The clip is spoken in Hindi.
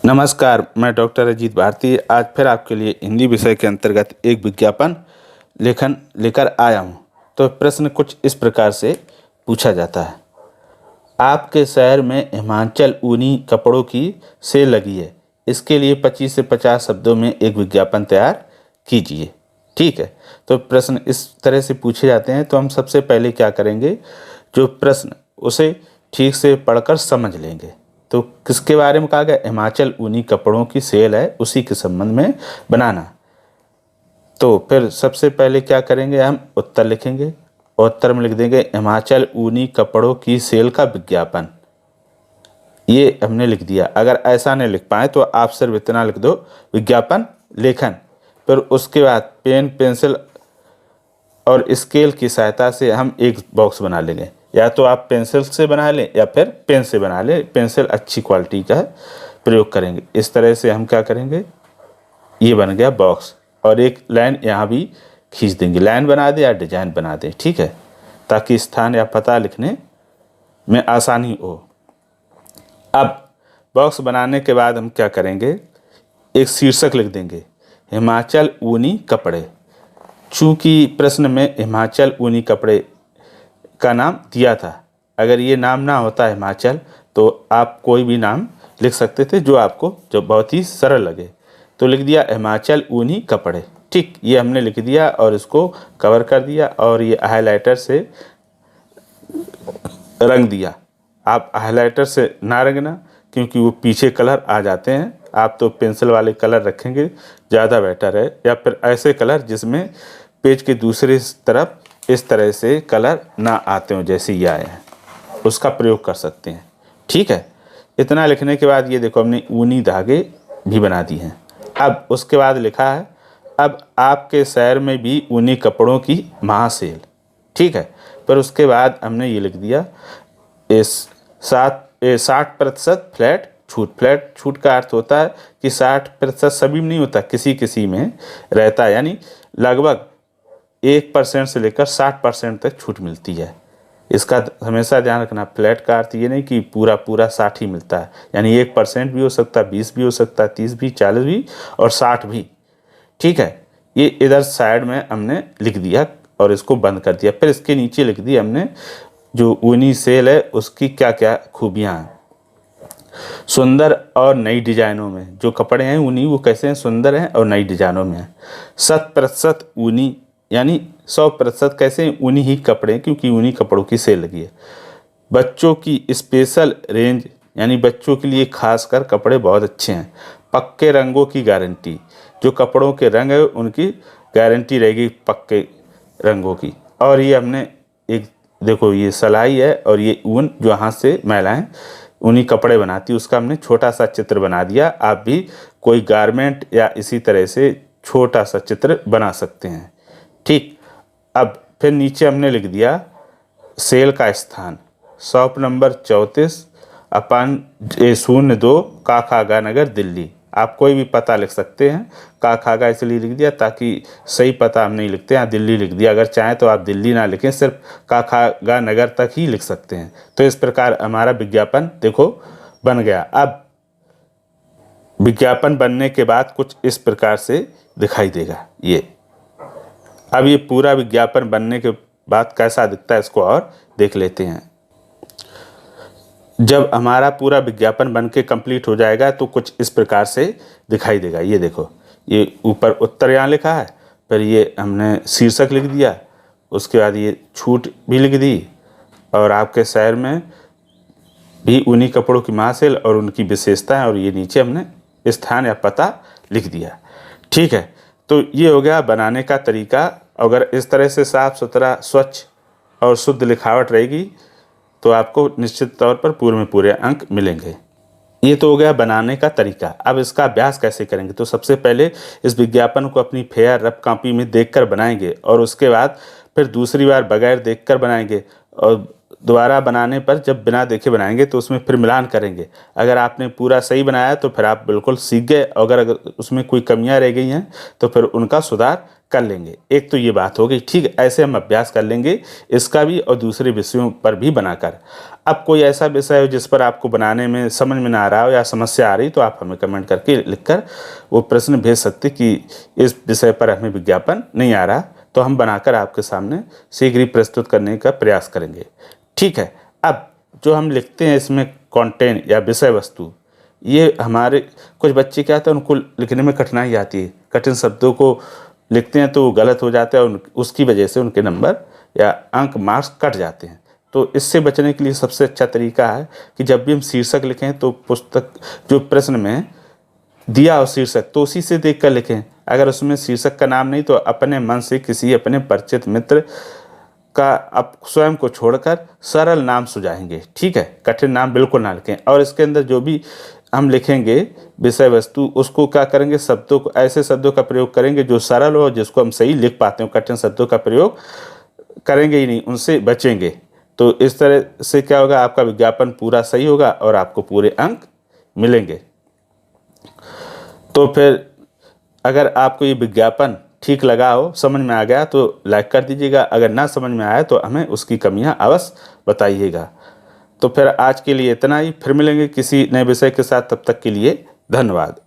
नमस्कार, मैं डॉक्टर अजीत भारती आज फिर आपके लिए हिंदी विषय के अंतर्गत एक विज्ञापन लेखन लेकर आया हूँ। तो प्रश्न कुछ इस प्रकार से पूछा जाता है। आपके शहर में हिमाचल ऊनी कपड़ों की सेल लगी है। इसके लिए 25 से 50 शब्दों में एक विज्ञापन तैयार कीजिए। ठीक है, तो प्रश्न इस तरह से पूछे जाते हैं। तो हम सबसे पहले क्या करेंगे, जो प्रश्न उसे ठीक से पढ़कर समझ लेंगे। तो किसके बारे में कहा गया? हिमाचल ऊनी कपड़ों की सेल है, उसी के संबंध में बनाना। तो फिर सबसे पहले क्या करेंगे, हम उत्तर लिखेंगे। उत्तर में लिख देंगे हिमाचल ऊनी कपड़ों की सेल का विज्ञापन। ये हमने लिख दिया। अगर ऐसा नहीं लिख पाए तो आप सिर्फ इतना लिख दो, विज्ञापन लेखन। फिर उसके बाद पेन, पेंसिल और स्केल की सहायता से हम एक बॉक्स बना लेंगे। या तो आप पेंसिल से बना लें या फिर पेन से बना लें। पेंसिल अच्छी क्वालिटी का प्रयोग करेंगे। इस तरह से हम क्या करेंगे, ये बन गया बॉक्स। और एक लाइन यहाँ भी खींच देंगे। लाइन बना दें या डिजाइन बना दें, ठीक है, ताकि स्थान या पता लिखने में आसानी हो। अब बॉक्स बनाने के बाद हम क्या करेंगे, एक शीर्षक लिख देंगे, हिमाचल ऊनी कपड़े। चूँकि प्रश्न में हिमाचल ऊनी कपड़े का नाम दिया था, अगर ये नाम ना होता हिमाचल तो आप कोई भी नाम लिख सकते थे जो बहुत ही सरल लगे। तो लिख दिया हिमाचल ऊनी कपड़े। ठीक, ये हमने लिख दिया और इसको कवर कर दिया और ये हाइलाइटर से रंग दिया। आप हाइलाइटर से ना रंगना, क्योंकि वो पीछे कलर आ जाते हैं। आप तो पेंसिल वाले कलर रखेंगे ज़्यादा बेटर है, या फिर ऐसे कलर जिसमें पेज के दूसरी तरफ इस तरह से कलर ना आते हो, जैसे ये आए हैं, उसका प्रयोग कर सकते हैं। ठीक है, इतना लिखने के बाद ये देखो हमने ऊनी धागे भी बना दी हैं। अब उसके बाद लिखा है, अब आपके शहर में भी ऊनी कपड़ों की महासेल। ठीक है, पर उसके बाद हमने ये लिख दिया, इस 60% फ्लैट छूट। फ्लैट छूट का अर्थ होता है कि 60% सभी में नहीं होता, किसी किसी में रहता है, यानी लगभग 1% से लेकर 60% तक छूट मिलती है। इसका हमेशा ध्यान रखना। फ्लैट का अर्थ ये नहीं कि पूरा 60 ही मिलता है, यानी 1% भी हो सकता है, 20 भी हो सकता है, 30 भी, 40 भी और 60 भी। ठीक है, ये इधर साइड में हमने लिख दिया और इसको बंद कर दिया। फिर इसके नीचे लिख दिया हमने जो ऊनी सेल है उसकी क्या क्या खूबियाँ हैं। सुंदर और नई डिजाइनों में जो कपड़े हैं ऊनी, वो कैसे हैं, सुंदर हैं और नई डिजाइनों में हैं। 100% ऊनी, यानी 100% कैसे ऊनी ही कपड़े, क्योंकि ऊनी कपड़ों की सेल लगी है। बच्चों की स्पेशल रेंज, यानी बच्चों के लिए खासकर कपड़े बहुत अच्छे हैं। पक्के रंगों की गारंटी, जो कपड़ों के रंग है उनकी गारंटी रहेगी पक्के रंगों की। और ये हमने एक देखो, ये सिलाई है और ये ऊन जो हाथ से महिलाएं ऊनी कपड़े बनाती, उसका हमने छोटा सा चित्र बना दिया। आप भी कोई गारमेंट या इसी तरह से छोटा सा चित्र बना सकते हैं। ठीक, अब फिर नीचे हमने लिख दिया सेल का स्थान, शॉप नंबर 34 अपन 02 काखागा नगर, दिल्ली। आप कोई भी पता लिख सकते हैं। काखागा इसलिए लिख दिया ताकि सही पता हम नहीं लिखते हैं, दिल्ली लिख दिया। अगर चाहें तो आप दिल्ली ना लिखें, सिर्फ काखागा नगर तक ही लिख सकते हैं। तो इस प्रकार हमारा विज्ञापन देखो बन गया। अब विज्ञापन बनने के बाद कुछ इस प्रकार से दिखाई देगा ये। अब ये पूरा विज्ञापन बनने के बाद कैसा दिखता है, इसको और देख लेते हैं। जब हमारा पूरा विज्ञापन बन के कंप्लीट हो जाएगा तो कुछ इस प्रकार से दिखाई देगा। ये देखो, ये ऊपर उत्तर यहाँ लिखा है, फिर ये हमने शीर्षक लिख दिया, उसके बाद ये छूट भी लिख दी, और आपके शहर में भी ऊनी कपड़ों की महासेल और उनकी विशेषताएं, और ये नीचे हमने स्थान या पता लिख दिया। ठीक है, तो ये हो गया बनाने का तरीका। अगर इस तरह से साफ सुथरा, स्वच्छ और शुद्ध लिखावट रहेगी तो आपको निश्चित तौर पर पूरे में पूरे अंक मिलेंगे। ये तो हो गया बनाने का तरीका। अब इसका अभ्यास कैसे करेंगे, तो सबसे पहले इस विज्ञापन को अपनी फेयर रफ कॉपी में देखकर बनाएंगे, और उसके बाद फिर दूसरी बार बगैर देखकर बनाएंगे, और दोबारा बनाने पर जब बिना देखे बनाएंगे तो उसमें फिर मिलान करेंगे। अगर आपने पूरा सही बनाया तो फिर आप बिल्कुल सीख गए, अगर उसमें कोई कमियां रह गई हैं तो फिर उनका सुधार कर लेंगे। एक तो ये बात हो गई, ठीक है, ऐसे हम अभ्यास कर लेंगे इसका भी और दूसरे विषयों पर भी बनाकर। अब कोई ऐसा विषय हो जिस पर आपको बनाने में समझ में ना आ रहा हो या समस्या आ रही, तो आप हमें कमेंट करके लिखकर वो प्रश्न भेज सकते कि इस विषय पर हमें विज्ञापन नहीं आ रहा, तो हम बनाकर आपके सामने शीघ्र ही प्रस्तुत करने का प्रयास करेंगे। ठीक है, अब जो हम लिखते हैं इसमें कंटेंट या विषय वस्तु, ये हमारे कुछ बच्चे क्या होते हैं, उनको लिखने में कठिनाई आती है, कठिन शब्दों को लिखते हैं तो वो गलत हो जाता है और उसकी वजह से उनके नंबर या अंक मार्क्स कट जाते हैं। तो इससे बचने के लिए सबसे अच्छा तरीका है कि जब भी हम शीर्षक लिखें तो पुस्तक जो प्रश्न में दिया हो शीर्षक, तो उसी से देख कर लिखें। अगर उसमें शीर्षक का नाम नहीं तो अपने मन से किसी अपने परिचित मित्र का आप स्वयं को छोड़कर सरल नाम सुझाएंगे। ठीक है, कठिन नाम बिल्कुल ना लिखें। और इसके अंदर जो भी हम लिखेंगे विषय वस्तु, उसको क्या करेंगे, शब्दों को, ऐसे शब्दों का प्रयोग करेंगे जो सरल हो, जिसको हम सही लिख पाते हो। कठिन शब्दों का प्रयोग करेंगे ही नहीं, उनसे बचेंगे। तो इस तरह से क्या होगा, आपका विज्ञापन पूरा सही होगा और आपको पूरे अंक मिलेंगे। तो फिर अगर आपको ये विज्ञापन ठीक लगा हो, समझ में आ गया, तो लाइक कर दीजिएगा। अगर ना समझ में आया तो हमें उसकी कमियां अवश्य बताइएगा। तो फिर आज के लिए इतना ही, फिर मिलेंगे किसी नए विषय के साथ। तब तक के लिए धन्यवाद।